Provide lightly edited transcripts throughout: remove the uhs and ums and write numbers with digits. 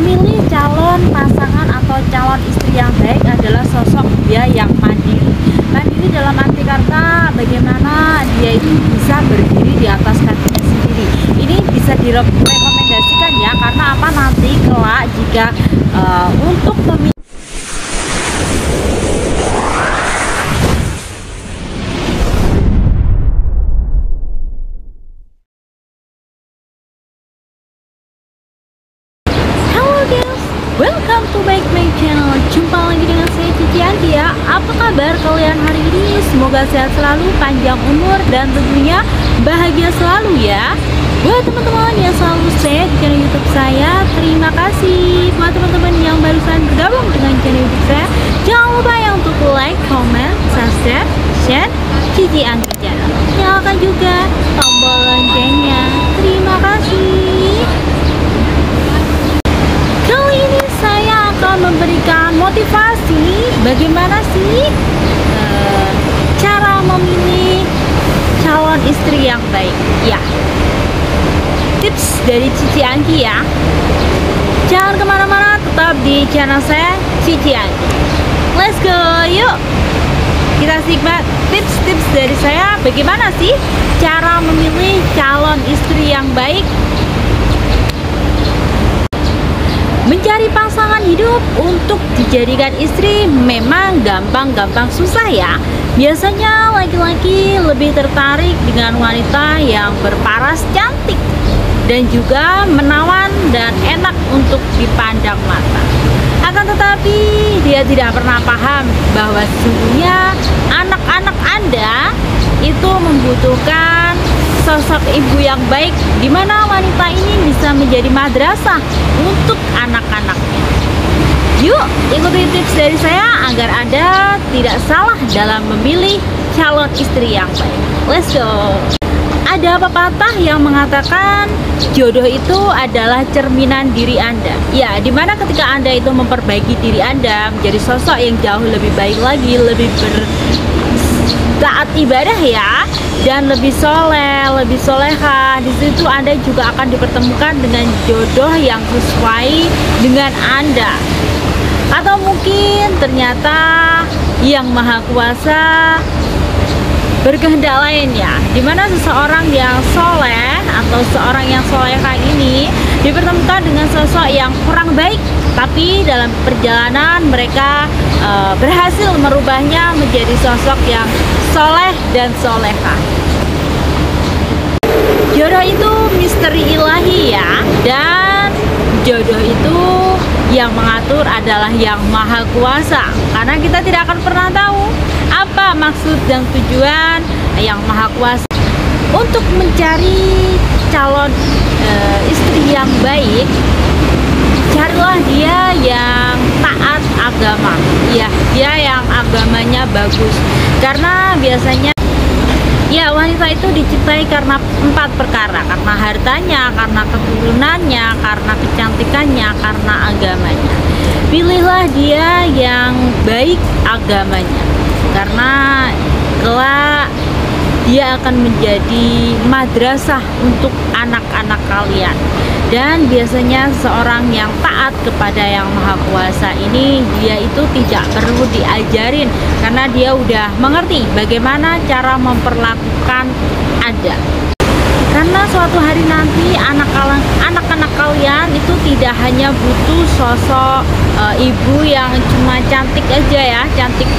Memilih calon pasangan atau calon istri yang baik adalah sosok dia yang mandiri. Mandiri dalam arti kata bagaimana dia itu bisa berdiri di atas kakinya sendiri. Ini bisa direkomendasikan ya, karena apa, nanti kelak jika untuk memilih welcome to back my channel. Jumpa lagi dengan saya Cici Anggi ya. Apa kabar kalian hari ini? Semoga sehat selalu, panjang umur, dan tentunya bahagia selalu ya. Buat teman-teman yang selalu stay di channel YouTube saya, terima kasih. Buat teman-teman yang barusan bergabung dengan channel YouTube saya, jangan lupa yang untuk like, comment, subscribe, share Cici Anggi channel. Nyalakan juga tombol loncengnya. Terima kasih. Kali ini saya akan memberikan motivasi bagaimana sih cara memilih calon istri yang baik ya. Tips dari Cici Anggi ya. Jangan kemana-mana, tetap di channel saya Cici Anggi. Let's go, yuk kita simak tips-tips dari saya bagaimana sih cara memilih calon istri yang baik. Mencari pasangan hidup untuk dijadikan istri memang gampang-gampang susah ya. Biasanya laki-laki lebih tertarik dengan wanita yang berparas cantik dan juga menawan dan enak untuk dipandang mata. Akan tetapi dia tidak pernah paham bahwa sesungguhnya anak-anak Anda itu membutuhkan sosok ibu yang baik, di mana wanita ini bisa menjadi madrasah untuk anak-anaknya. Yuk ikuti tips dari saya agar Anda tidak salah dalam memilih calon istri yang baik. Let's go. Ada pepatah yang mengatakan jodoh itu adalah cerminan diri Anda. Ya, dimana ketika Anda itu memperbaiki diri Anda menjadi sosok yang jauh lebih baik lagi, lebih taat ibadah ya, dan lebih soleh, lebih soleha, di situ Anda juga akan dipertemukan dengan jodoh yang sesuai dengan Anda. Atau mungkin ternyata yang maha kuasa berkehendak lain ya, dimana seseorang yang soleh atau seorang yang soleha ini dipertemukan dengan sosok yang kurang baik, tapi dalam perjalanan mereka berhasil merubahnya menjadi sosok yang soleh dan soleha. Jodoh itu misteri ilahi ya, dan jodoh itu yang mengatur adalah yang maha kuasa, karena kita tidak akan pernah tahu apa maksud dan tujuan yang maha kuasa. Untuk mencari calon istri yang baik, carilah dia yang taat agama ya, dia yang agamanya bagus, karena biasanya ya wanita itu diciptai karena 4 perkara, karena hartanya, karena keturunannya, karena kecantikannya, karena agamanya. Pilihlah dia yang baik agamanya, karena kelak dia akan menjadi madrasah untuk anak-anak kalian. Dan biasanya seorang yang taat kepada yang maha kuasa ini, dia itu tidak perlu diajarin, karena dia udah mengerti bagaimana cara memperlakukan Anda. Karena suatu hari nanti anak-anak kalian itu tidak hanya butuh sosok ibu yang cuma cantik aja ya, cantik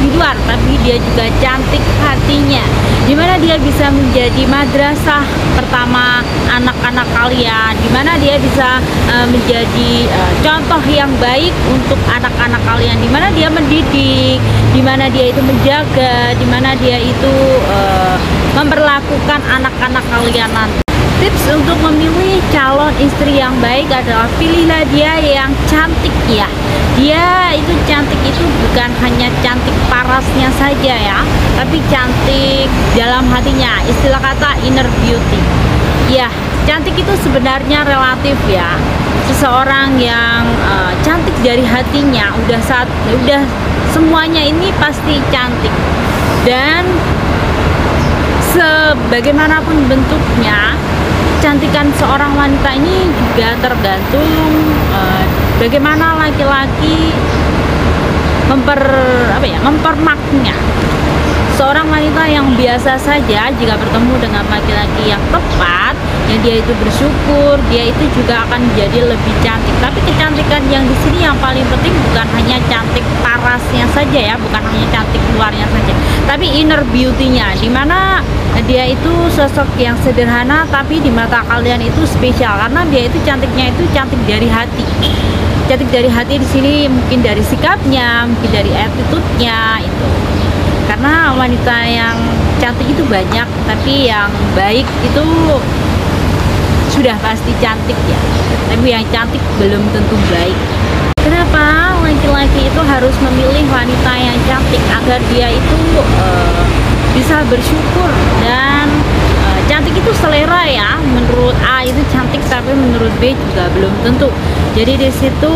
di luar, tapi dia juga cantik hatinya, dimana dia bisa menjadi madrasah pertama anak-anak kalian, dimana dia bisa menjadi contoh yang baik untuk anak-anak kalian, dimana dia mendidik, dimana dia itu menjaga, dimana dia itu memperlakukan anak-anak kalian nanti. Tips untuk memilih calon istri yang baik adalah pilihlah dia yang cantik ya. Dia itu cantik itu bukan hanya cantik parasnya saja ya, tapi cantik dalam hatinya. Istilah kata inner beauty. Ya, cantik itu sebenarnya relatif ya. Seseorang yang cantik dari hatinya udah semuanya ini pasti cantik. Dan sebagaimanapun bentuknya, kecantikan seorang wanita ini juga tergantung bagaimana laki-laki mempermaknya. Seorang wanita yang biasa saja jika bertemu dengan laki-laki yang tepat, yang dia itu bersyukur, dia itu juga akan menjadi lebih cantik. Tapi kecantikan yang di sini yang paling penting bukan hanya cantik parasnya saja ya, bukan hanya cantik luarnya saja, tapi inner beauty-nya, dimana dia itu sosok yang sederhana tapi di mata kalian itu spesial karena dia itu cantiknya itu cantik dari hati. Cantik dari hati di sini mungkin dari sikapnya, mungkin dari attitude-nya itu. Karena wanita yang cantik itu banyak, tapi yang baik itu sudah pasti cantik ya. Tapi yang cantik belum tentu baik. Kenapa laki-laki itu harus memilih wanita yang cantik agar dia itu bisa bersyukur dan cantik itu selera ya. Menurut A itu cantik, tapi menurut B juga belum tentu. Jadi di situ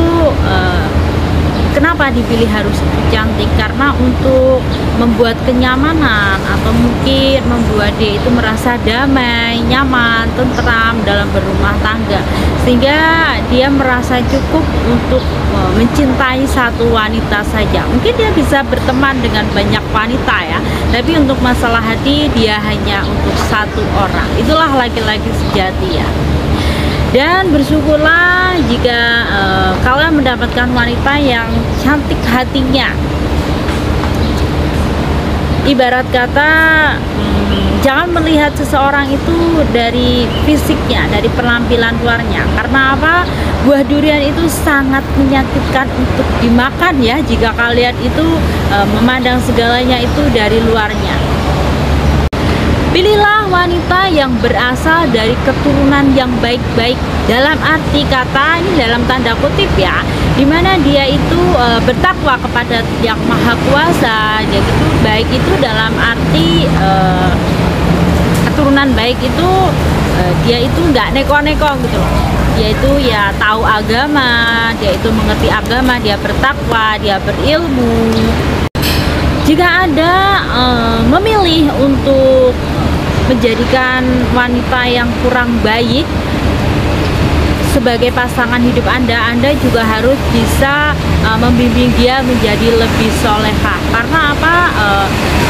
kenapa dipilih harus cantik? Karena untuk membuat kenyamanan atau mungkin membuat dia itu merasa damai, nyaman, tentram dalam berumah tangga, sehingga dia merasa cukup untuk mencintai satu wanita saja. Mungkin dia bisa berteman dengan banyak wanita ya, tapi untuk masalah hati dia hanya untuk satu orang. Itulah laki-laki sejati ya. Dan bersyukurlah jika kalian mendapatkan wanita yang cantik hatinya. Ibarat kata, jangan melihat seseorang itu dari fisiknya, dari penampilan luarnya. Karena apa? Buah durian itu sangat menyakitkan untuk dimakan ya, jika kalian itu memandang segalanya itu dari luarnya. Pilihlah wanita yang berasal dari keturunan yang baik-baik. Dalam arti kata, ini dalam tanda kutip ya, dimana dia itu bertakwa kepada Yang Maha Kuasa. Jadi baik itu dalam arti keturunan baik itu dia itu nggak neko-neko gitu loh. Dia itu ya tahu agama, dia itu mengerti agama, dia bertakwa, dia berilmu. Jika Anda memilih untuk menjadikan wanita yang kurang baik sebagai pasangan hidup Anda juga harus bisa membimbing dia menjadi lebih soleha. Karena apa?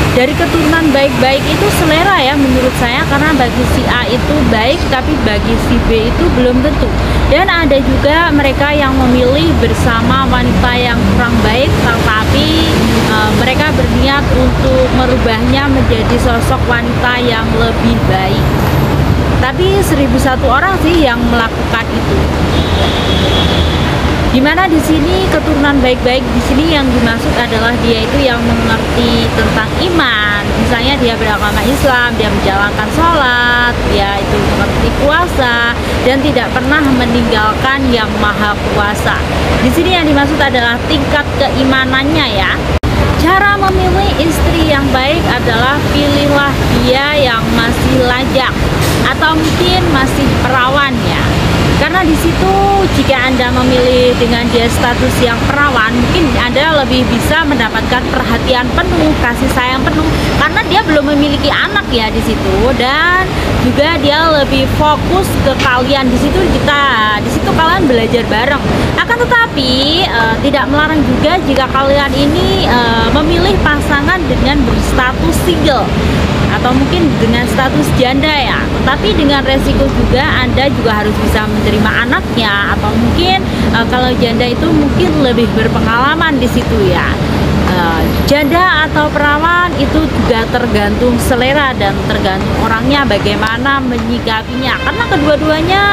Dari keturunan baik-baik itu selera ya menurut saya, karena bagi si A itu baik tapi bagi si B itu belum tentu. Dan ada juga mereka yang memilih bersama wanita yang kurang baik, tetapi mereka berniat untuk merubahnya menjadi sosok wanita yang lebih baik. Tapi 1001 orang sih yang melakukan itu. Dimana di sini keturunan baik-baik di sini yang dimaksud adalah dia itu yang mengerti tentang iman. Misalnya dia beragama Islam, dia menjalankan sholat, dia itu mengerti puasa dan tidak pernah meninggalkan Yang Maha Kuasa. Di sini yang dimaksud adalah tingkat keimanannya ya. Cara memilih istri yang baik adalah pilihlah dia yang masih lajang atau mungkin masih perawan ya. Karena di situ jika Anda memilih dengan dia status yang perawan, mungkin Anda lebih bisa mendapatkan perhatian penuh, kasih sayang penuh, karena dia belum memiliki anak ya di situ, dan juga dia lebih fokus ke kalian di situ. Di situ kalian belajar bareng. Akan tetapi tidak melarang juga jika kalian ini memilih pasangan dengan berstatus single atau mungkin dengan status janda ya, tetapi dengan resiko juga Anda juga harus bisa menerima anaknya, atau mungkin kalau janda itu mungkin lebih berpengalaman di situ ya. Janda atau perawan itu juga tergantung selera dan tergantung orangnya bagaimana menyikapinya, karena kedua-duanya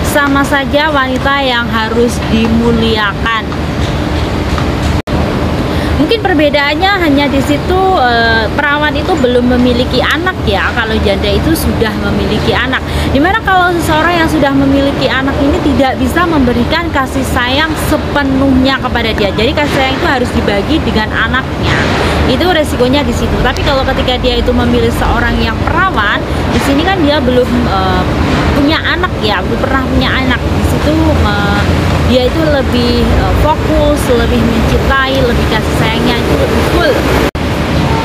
sama saja wanita yang harus dimuliakan. Mungkin perbedaannya hanya di situ perawan itu belum memiliki anak ya, kalau janda itu sudah memiliki anak. Dimana kalau seseorang yang sudah memiliki anak ini tidak bisa memberikan kasih sayang sepenuhnya kepada dia. Jadi kasih sayang itu harus dibagi dengan anaknya. Itu resikonya di situ. Tapi kalau ketika dia itu memilih seorang yang perawan, di sini kan dia belum punya anak ya, belum pernah punya anak. Di situ dia itu lebih fokus, lebih mencintai, lebih kasih sayangnya itu lebih full.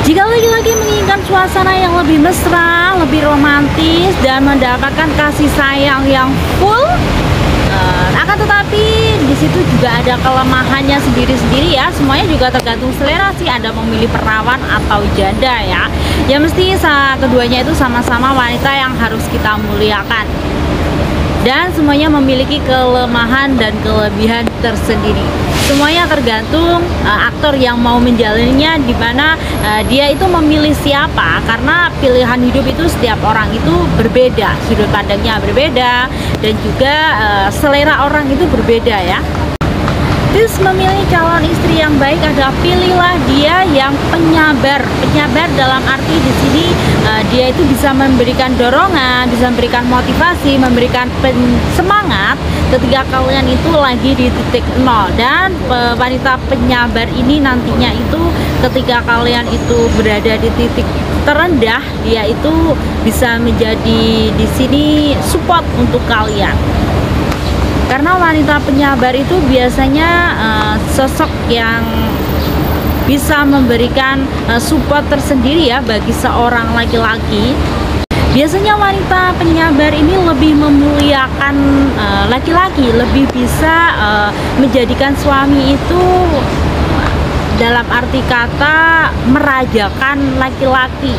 Jika laki-laki menginginkan suasana yang lebih mesra, lebih romantis, dan mendapatkan kasih sayang yang full. Akan tetapi di situ juga ada kelemahannya sendiri-sendiri ya. Semuanya juga tergantung selera sih. Anda memilih perawan atau janda ya. Ya mesti keduanya itu sama-sama wanita yang harus kita muliakan. Dan semuanya memiliki kelemahan dan kelebihan tersendiri. Semuanya tergantung aktor yang mau menjalaninya, di mana dia itu memilih siapa, karena pilihan hidup itu setiap orang itu berbeda, sudut pandangnya berbeda, dan juga selera orang itu berbeda ya. Tips memilih calon istri yang baik adalah pilihlah dia yang penyabar. Penyabar dalam arti di sini dia itu bisa memberikan dorongan, bisa memberikan motivasi, memberikan semangat ketika kalian itu lagi di titik nol. Dan wanita penyabar ini nantinya itu ketika kalian itu berada di titik terendah, dia itu bisa menjadi di sini support untuk kalian. Karena wanita penyabar itu biasanya sosok yang bisa memberikan support tersendiri ya bagi seorang laki-laki. Biasanya wanita penyabar ini lebih memuliakan laki-laki, lebih bisa menjadikan suami itu dalam arti kata merajakan laki-laki.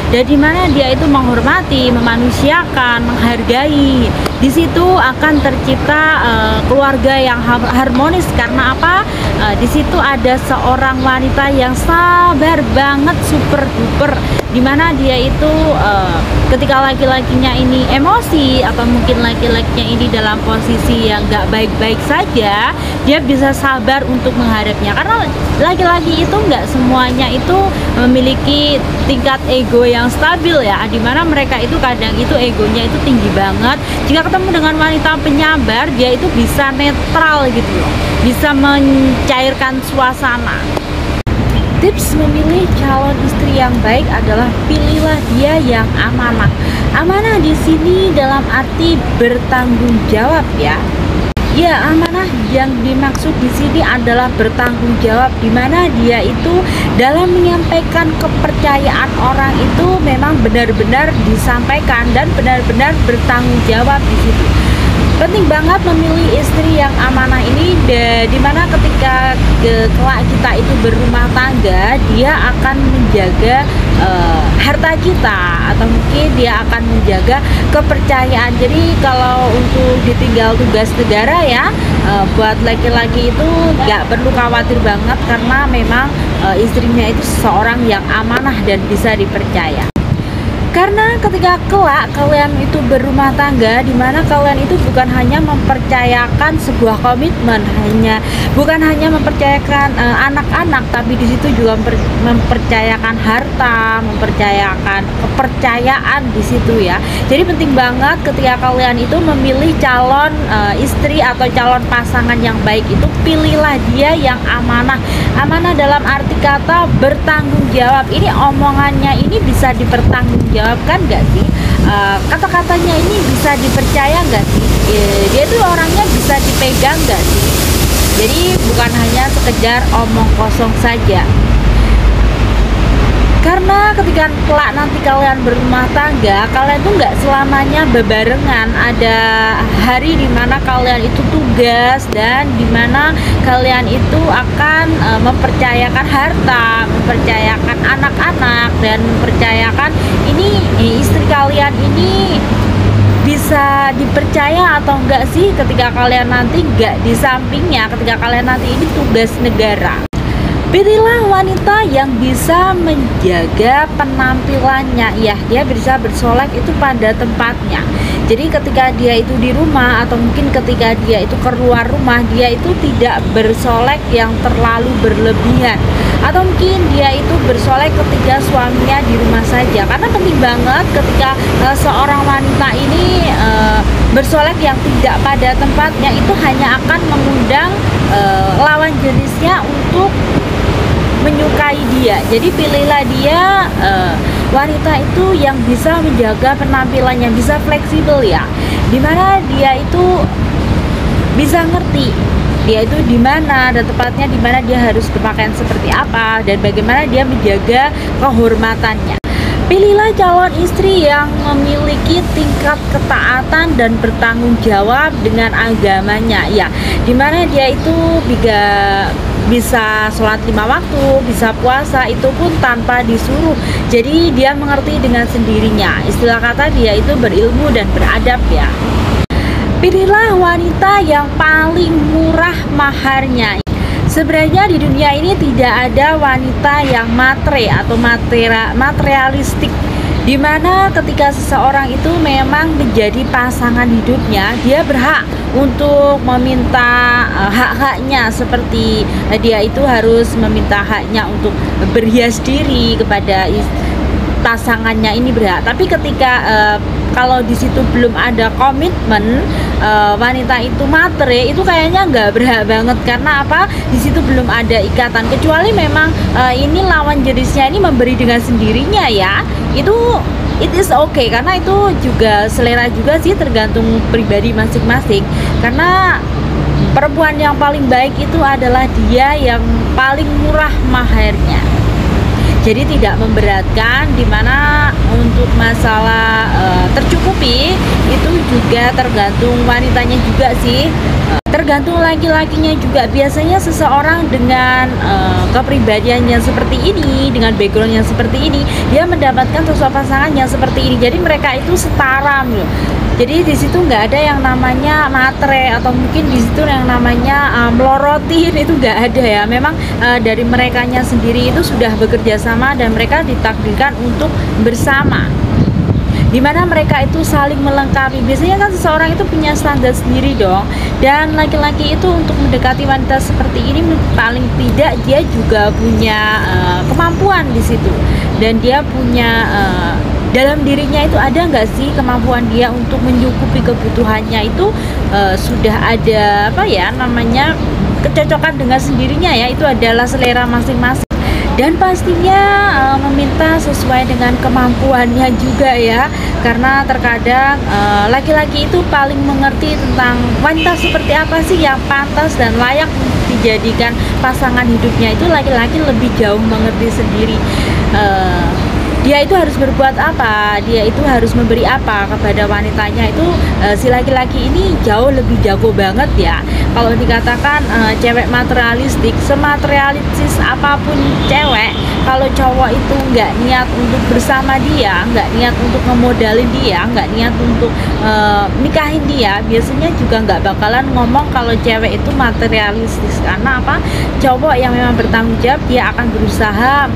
Dan dimana dia itu menghormati, memanusiakan, menghargai. Di situ akan tercipta keluarga yang harmonis. Karena apa? Di situ ada seorang wanita yang sabar banget, super duper. Dimana dia itu ketika laki-lakinya ini emosi atau mungkin laki-lakinya ini dalam posisi yang gak baik-baik saja, dia bisa sabar untuk menghadapnya. Karena laki-laki itu nggak semuanya itu memiliki tingkat ego yang stabil ya, dimana mereka itu kadang itu egonya itu tinggi banget. Jika ketemu dengan wanita penyabar, dia itu bisa netral gitu loh, bisa mencairkan suasana. Tips memilih calon istri yang baik adalah pilihlah dia yang amanah. Amanah di sini dalam arti bertanggung jawab ya. Ya, amanah yang dimaksud di sini adalah bertanggung jawab, di mana dia itu dalam menyampaikan kepercayaan orang itu memang benar-benar disampaikan dan benar-benar bertanggung jawab di situ. Penting banget memilih istri yang amanah ini, di mana ketika kelak kita itu berumah tangga, dia akan menjaga harta kita, atau mungkin dia akan menjaga kepercayaan. Jadi kalau untuk ditinggal tugas negara ya, buat laki-laki itu nggak perlu khawatir banget, karena memang istrinya itu seorang yang amanah dan bisa dipercaya. Karena ketika kelak kalian itu berumah tangga, di mana kalian itu bukan hanya mempercayakan sebuah komitmen, bukan hanya mempercayakan anak-anak, tapi di situ juga mempercayakan harta, mempercayakan kepercayaan di situ ya. Jadi penting banget ketika kalian itu memilih calon istri atau calon pasangan yang baik itu, pilihlah dia yang amanah. Amanah dalam arti kata bertanggung jawab. Ini omongannya ini bisa dipertanggungjawabkan nggak sih? Kata-katanya ini bisa dipercaya nggak sih? Dia tuh orangnya bisa dipegang nggak sih? Jadi bukan hanya sekedar omong kosong saja. Karena ketika kelak nanti kalian berumah tangga, kalian tuh nggak selamanya bebarengan. Ada hari dimana kalian itu tugas, dan dimana kalian itu akan mempercayakan harta, mempercayakan anak-anak, dan mempercayakan ini istri kalian ini bisa dipercaya atau enggak sih ketika kalian nanti nggak di sampingnya, ketika kalian nanti ini tugas negara. Pilihlah wanita yang bisa menjaga penampilannya. Ya, dia bisa bersolek itu pada tempatnya. Jadi ketika dia itu di rumah, atau mungkin ketika dia itu keluar rumah, dia itu tidak bersolek yang terlalu berlebihan. Atau mungkin dia itu bersolek ketika suaminya di rumah saja. Karena penting banget ketika seorang wanita ini bersolek yang tidak pada tempatnya, itu hanya akan mengundang lawan jenisnya untuk menyukai dia. Jadi pilihlah dia wanita itu yang bisa menjaga penampilannya, bisa fleksibel ya, dimana dia itu bisa ngerti dia itu di mana dan tepatnya di mana dia harus berpakaian seperti apa, dan bagaimana dia menjaga kehormatannya. Pilihlah calon istri yang memiliki tingkat ketaatan dan bertanggung jawab dengan agamanya, ya, dimana dia itu bisa sholat 5 waktu, bisa puasa, itu pun tanpa disuruh. Jadi dia mengerti dengan sendirinya. Istilah kata dia itu berilmu dan beradab, ya. Pilihlah wanita yang paling murah maharnya. Sebenarnya di dunia ini tidak ada wanita yang matre atau materialistik, dimana ketika seseorang itu memang menjadi pasangan hidupnya, dia berhak untuk meminta hak-haknya, seperti dia itu harus meminta haknya untuk berhias diri kepada pasangannya, ini berhak. Tapi ketika kalau di situ belum ada komitmen, wanita itu matre, itu kayaknya nggak berhak banget. Karena apa? Di situ belum ada ikatan, kecuali memang ini lawan jenisnya ini memberi dengan sendirinya, ya, itu it is okay, karena itu juga selera juga sih, tergantung pribadi masing-masing. Karena perempuan yang paling baik itu adalah dia yang paling murah maharnya. Jadi tidak memberatkan, dimana untuk masalah tercukupi itu juga tergantung wanitanya juga sih, tergantung laki-lakinya juga. Biasanya seseorang dengan kepribadiannya seperti ini, dengan background yang seperti ini, dia mendapatkan sosok pasangan yang seperti ini. Jadi mereka itu setara loh. Jadi di situ nggak ada yang namanya matre, atau mungkin di situ yang namanya melorotin, itu nggak ada, ya. Memang dari merekanya sendiri itu sudah bekerja sama dan mereka ditakdirkan untuk bersama, dimana mereka itu saling melengkapi. Biasanya kan seseorang itu punya standar sendiri dong, dan laki-laki itu untuk mendekati wanita seperti ini paling tidak dia juga punya kemampuan di situ, dan dia punya dalam dirinya itu ada nggak sih kemampuan dia untuk mencukupi kebutuhannya, itu sudah ada apa ya namanya kecocokan dengan sendirinya, ya. Itu adalah selera masing-masing, dan pastinya meminta sesuai dengan kemampuannya juga, ya. Karena terkadang laki-laki itu paling mengerti tentang wanita seperti apa sih yang pantas dan layak dijadikan pasangan hidupnya. Itu laki-laki lebih jauh mengerti sendiri. Dia itu harus berbuat apa, dia itu harus memberi apa kepada wanitanya. Itu si laki-laki ini jauh lebih jago banget, ya. Kalau dikatakan cewek materialistik, sematerialistis apapun cewek, kalau cowok itu nggak niat untuk bersama dia, nggak niat untuk ngemodalin dia, nggak niat untuk nikahin dia, biasanya juga nggak bakalan ngomong kalau cewek itu materialistis. Karena apa? Cowok yang memang bertanggung jawab, dia akan berusaha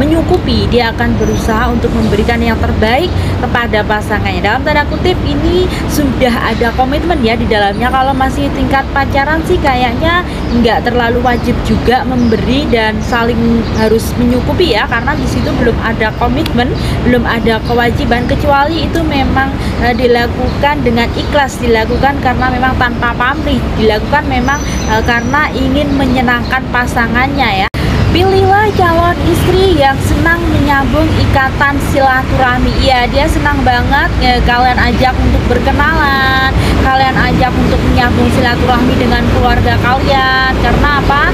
menyukupi, dia akan berusaha untuk memberikan yang terbaik kepada pasangannya. Dalam tanda kutip ini sudah ada komitmen, ya, di dalamnya. Kalau masih tingkat pacaran sih kayaknya nggak terlalu wajib juga memberi dan saling harus menyukupi, ya, karena di situ belum ada komitmen, belum ada kewajiban, kecuali itu memang dilakukan dengan ikhlas, dilakukan karena memang tanpa pamrih, dilakukan memang karena ingin menyenangkan pasangannya, ya. Pilihlah calon istri yang senang menyambung ikatan silaturahmi. Iya, dia senang banget ya, kalian ajak untuk berkenalan, kalian ajak untuk menyambung silaturahmi dengan keluarga kalian. Karena apa?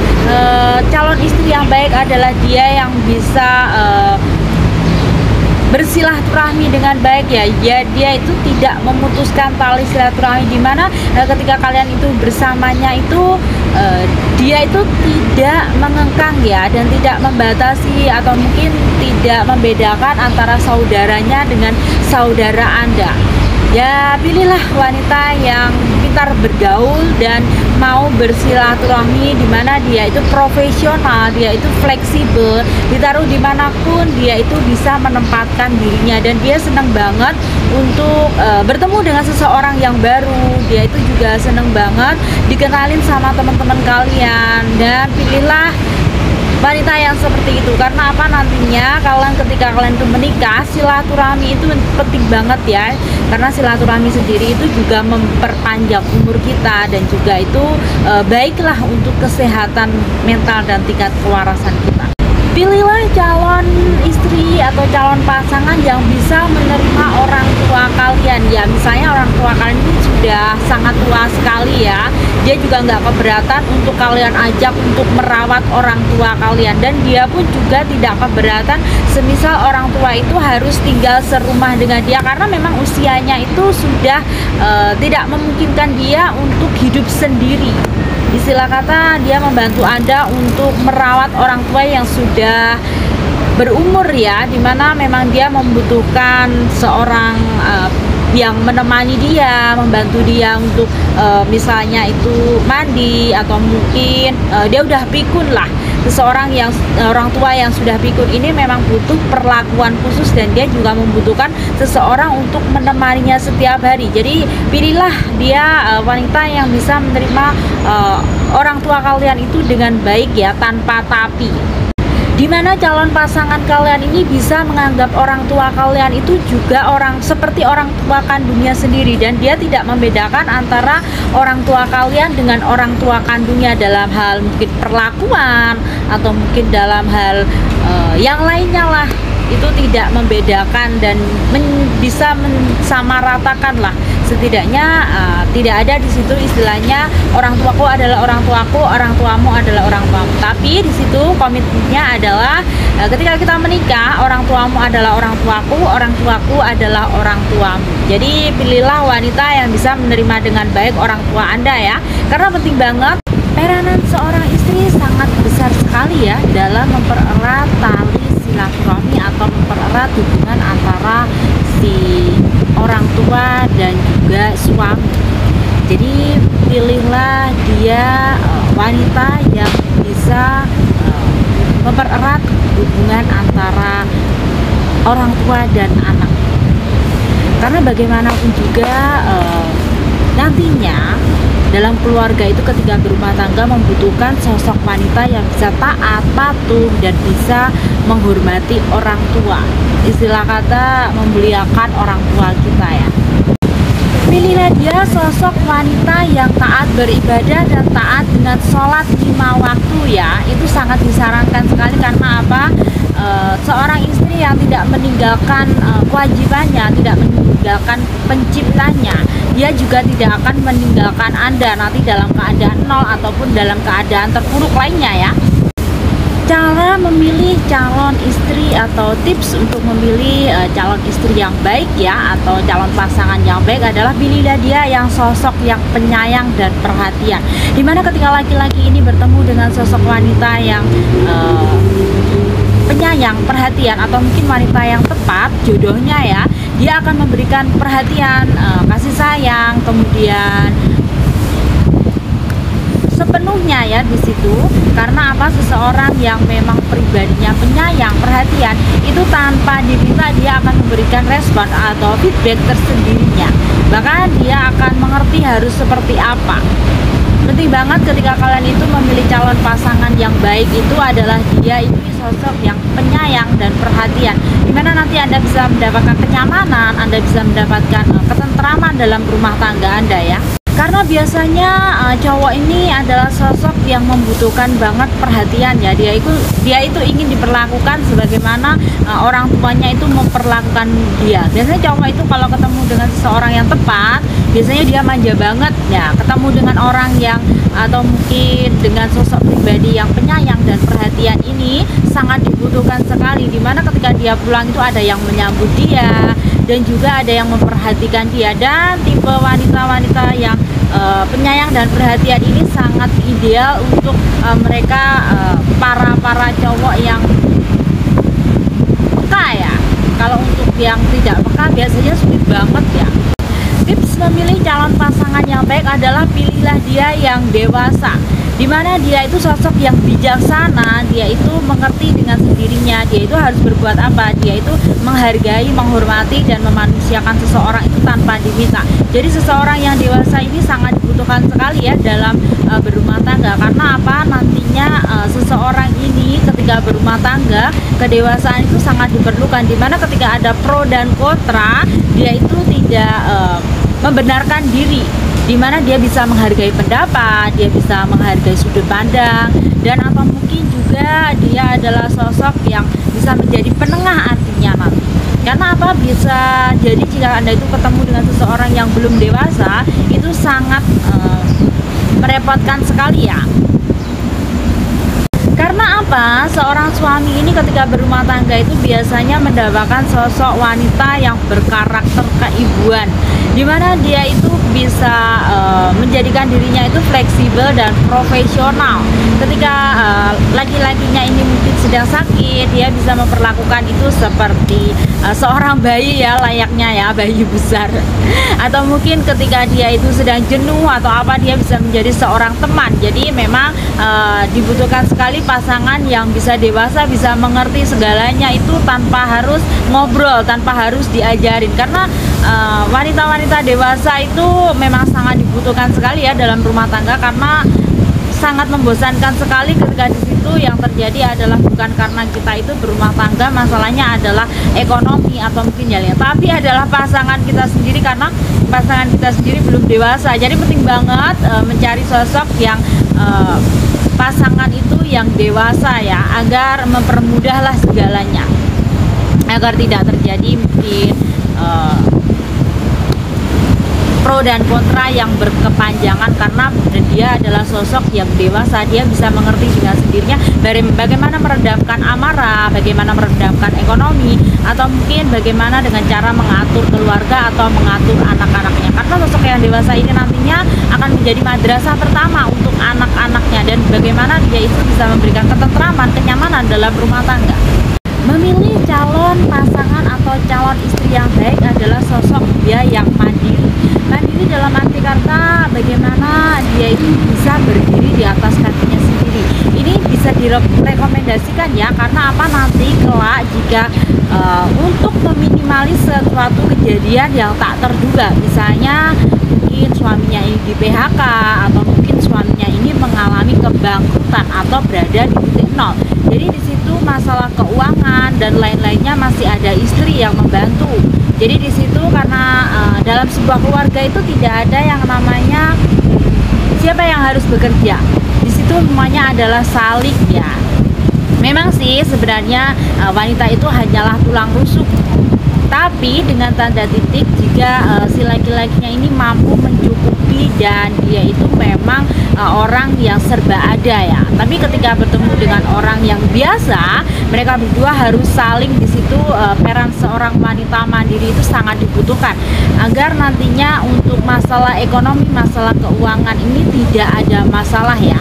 Calon istri yang baik adalah dia yang bisa bersilaturahmi dengan baik, ya. Dia itu tidak memutuskan tali silaturahmi, dimana ketika kalian itu bersamanya itu dia itu tidak mengengkang, ya, dan tidak membatasi atau mungkin tidak membedakan antara saudaranya dengan saudara Anda. Ya, pilihlah wanita yang pintar bergaul dan mau bersilaturahmi, dimana dia itu profesional, dia itu fleksibel, ditaruh dimanapun dia itu bisa menempatkan dirinya, dan dia senang banget untuk bertemu dengan seseorang yang baru. Dia itu juga senang banget dikenalin sama teman-teman kalian, dan pilihlah wanita yang seperti itu. Karena apa? Nantinya ketika kalian itu menikah, silaturahmi itu penting banget, ya. Karena silaturahmi sendiri itu juga memperpanjang umur kita, dan juga itu baiklah untuk kesehatan mental dan tingkat kewarasan kita. Pilihlah calon istri atau calon pasangan yang bisa menerima orang tua kalian. Ya misalnya orang tua kalian ini sudah sangat tua sekali ya, dia juga nggak keberatan untuk kalian ajak untuk merawat orang tua kalian, dan dia pun juga tidak keberatan semisal orang tua itu harus tinggal serumah dengan dia, karena memang usianya itu sudah tidak memungkinkan dia untuk hidup sendiri. Istilah kata dia membantu Anda untuk merawat orang tua yang sudah berumur ya, dimana memang dia membutuhkan seorang yang menemani dia, membantu dia untuk misalnya itu mandi, atau mungkin dia udah pikun lah. Seseorang yang orang tua yang sudah pikun ini memang butuh perlakuan khusus, dan dia juga membutuhkan seseorang untuk menemaninya setiap hari. Jadi pilihlah dia wanita yang bisa menerima orang tua kalian itu dengan baik ya, tanpa tapi. Dimana calon pasangan kalian ini bisa menganggap orang tua kalian itu juga seperti orang tua kandungnya sendiri, dan dia tidak membedakan antara orang tua kalian dengan orang tua kandungnya dalam hal mungkin perlakuan atau mungkin dalam hal yang lainnya lah. Itu tidak membedakan dan bisa mensamaratakan lah. Setidaknya tidak ada di situ istilahnya orang tuaku adalah orang tuaku, orang tuamu adalah orang tuamu. Tapi di situ komitmennya adalah ketika kita menikah, orang tuamu adalah orang tuaku adalah orang tuamu. Jadi pilihlah wanita yang bisa menerima dengan baik orang tua Anda ya. Karena penting banget, peranan seorang istri sangat besar sekali ya dalam mempererat tali silaturahmi atau mempererat hubungan antara si orang tua dan juga suami. Jadi pilihlah dia wanita yang bisa mempererat hubungan antara orang tua dan anak. Karena bagaimanapun juga nantinya dalam keluarga itu ketika berumah tangga membutuhkan sosok wanita yang bisa taat, patuh, dan bisa menghormati orang tua. Istilah kata memuliakan orang tua kita ya. Pilihlah dia sosok wanita yang taat beribadah dan taat dengan sholat 5 waktu ya. Itu sangat disarankan sekali, karena apa? Seorang istri yang tidak meninggalkan kewajibannya, tidak meninggalkan penciptanya, dia juga tidak akan meninggalkan Anda nanti dalam keadaan nol ataupun dalam keadaan terpuruk lainnya ya. Cara memilih calon istri atau tips untuk memilih calon istri yang baik ya, atau calon pasangan yang baik adalah pilihlah dia yang sosok yang penyayang dan perhatian. Dimana ketika laki-laki ini bertemu dengan sosok wanita yang penyayang, perhatian, atau mungkin wanita yang tepat jodohnya ya, dia akan memberikan perhatian, kasih sayang, kemudian sepenuhnya ya di situ. Karena apa? Seseorang yang memang pribadinya penyayang, perhatian, itu tanpa diminta dia akan memberikan respon atau feedback tersendirinya. Bahkan dia akan mengerti harus seperti apa. Penting banget ketika kalian itu memilih calon pasangan yang baik itu adalah dia ini sosok yang penyayang dan perhatian, dimana nanti Anda bisa mendapatkan kenyamanan, Anda bisa mendapatkan ketentraman dalam rumah tangga Anda ya. Karena biasanya cowok ini adalah sosok yang membutuhkan banget perhatian ya. Dia itu ingin diperlakukan sebagaimana orang tuanya itu memperlakukan dia. Biasanya cowok itu kalau ketemu dengan seseorang yang tepat, biasanya dia manja banget ya. Ketemu dengan orang yang atau mungkin dengan sosok pribadi yang penyayang dan perhatian ini sangat dibutuhkan sekali. Dimana ketika dia pulang itu ada yang menyambut dia, dan juga ada yang memperhatikan dia. Dan tipe wanita-wanita yang penyayang dan perhatian ini sangat ideal untuk mereka para cowok yang peka ya. Kalau untuk yang tidak peka biasanya sulit banget ya. Tips memilih calon pasangan yang baik adalah pilihlah dia yang dewasa, dimana dia itu sosok yang bijaksana, dia itu mengerti dengan sendirinya, dia itu harus berbuat apa, dia itu menghargai, menghormati, dan memanusiakan seseorang itu tanpa diminta. Jadi seseorang yang dewasa ini sangat dibutuhkan sekali ya dalam berumah tangga. Karena apa? Nantinya seseorang ini ketika berumah tangga, kedewasaan itu sangat diperlukan, dimana ketika ada pro dan kontra, dia itu tidak membenarkan diri dimana dia bisa menghargai pendapat, dia bisa menghargai sudut pandang, dan atau mungkin juga dia adalah sosok yang bisa menjadi penengah artinya nanti. Karena apa? Bisa jadi jika Anda itu ketemu dengan seseorang yang belum dewasa, itu sangat merepotkan sekali ya. Karena apa? Seorang suami ini ketika berumah tangga itu biasanya mendapatkan sosok wanita yang berkarakter keibuan, dimana dia itu bisa menjadikan dirinya itu fleksibel dan profesional. Ketika laki-lakinya ini mungkin sedang sakit, dia bisa memperlakukan itu seperti seorang bayi ya, layaknya ya bayi besar. Atau mungkin ketika dia itu sedang jenuh atau apa, dia bisa menjadi seorang teman. Jadi memang dibutuhkan sekali pasangan yang bisa dewasa, bisa mengerti segalanya itu tanpa harus ngobrol, tanpa harus diajarin. Karena wanita-wanita dewasa itu memang sangat dibutuhkan sekali ya dalam rumah tangga, karena sangat membosankan sekali ketika di situ yang terjadi adalah bukan karena kita itu berumah tangga, masalahnya adalah ekonomi atau mungkin ya, tapi adalah pasangan kita sendiri, karena pasangan kita sendiri belum dewasa. Jadi penting banget mencari sosok yang pasangan itu yang dewasa ya, agar mempermudahlah segalanya, agar tidak terjadi mungkin pro dan kontra yang berkepanjangan, karena dia adalah sosok yang dewasa. Dia bisa mengerti dengan sendirinya bagaimana meredamkan amarah, bagaimana meredamkan ekonomi, atau mungkin bagaimana dengan cara mengatur keluarga atau mengatur anak-anaknya. Karena sosok yang dewasa ini nantinya akan menjadi madrasah pertama untuk anak-anaknya, dan bagaimana dia itu bisa memberikan ketentraman, kenyamanan dalam rumah tangga. Memilih calon pasangan atau calon istri yang baik adalah sosok dia yang mandiri. Mandiri dalam arti kata bagaimana dia itu bisa berdiri di atas kakinya sendiri. Ini bisa direkomendasikan ya, karena apa? Nanti kelak jika untuk meminimalis suatu kejadian yang tak terduga, misalnya mungkin suaminya ini di PHK, atau mungkin suaminya ini mengalami kebangkrutan atau berada di titik nol. Jadi di situ masalah keuangan dan lain-lainnya masih ada istri yang membantu. Jadi di situ karena dalam sebuah keluarga itu tidak ada yang namanya siapa yang harus bekerja. Di situ semuanya adalah saling ya. Memang sih sebenarnya wanita itu hanyalah tulang rusuk, tapi dengan tanda titik jika si laki-lakinya ini mampu mencukupi dan dia itu memang orang yang serba ada ya. Tapi ketika bertemu dengan orang yang biasa, mereka berdua harus saling di situ. Peran seorang wanita mandiri itu sangat dibutuhkan agar nantinya untuk masalah ekonomi, masalah keuangan ini tidak ada masalah ya.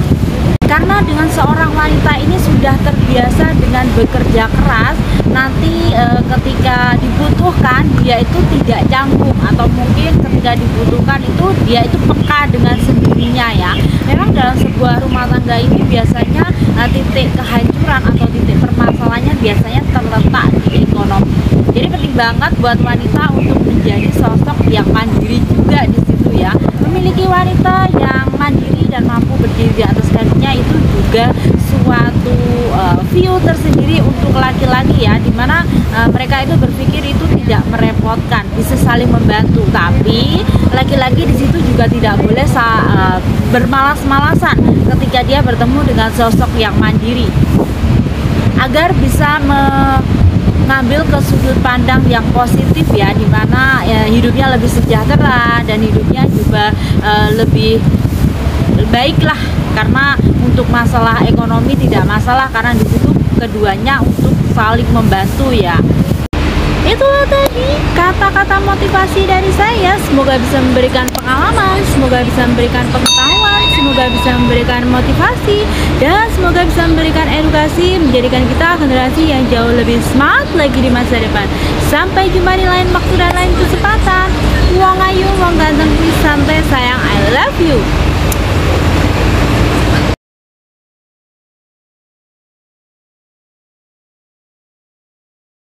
Karena dengan seorang wanita ini sudah terbiasa dengan bekerja keras, nanti ketika dibutuhkan dia itu tidak canggung, atau mungkin ketika dibutuhkan itu dia itu peka dengan sendirinya ya. Memang dalam sebuah rumah tangga ini biasanya titik kehancuran atau titik permasalahannya biasanya terletak di ekonomi. Jadi penting banget buat wanita untuk menjadi sosok yang mandiri juga di situ ya. Memiliki wanita yang mandiri dan mampu berdiri di atas kakinya itu juga suatu view tersendiri untuk laki-laki ya, dimana mereka itu berpikir itu tidak merepotkan, bisa saling membantu. Tapi laki-laki di situ juga tidak boleh bermalas-malasan ketika dia bertemu dengan sosok yang mandiri, agar bisa mengambil ke sudut pandang yang positif ya, dimana hidupnya lebih sejahtera dan hidupnya juga lebih baiklah. Karena untuk masalah ekonomi tidak masalah, karena di situ keduanya untuk saling membantu ya. Itulah tadi kata-kata motivasi dari saya. Semoga bisa memberikan pengalaman, semoga bisa memberikan pengetahuan, semoga bisa memberikan motivasi, dan semoga bisa memberikan edukasi, menjadikan kita generasi yang jauh lebih smart lagi di masa depan. Sampai jumpa di lain waktu dan lain kesempatan. Wong ayu, wong ganteng, santai sayang, I love you.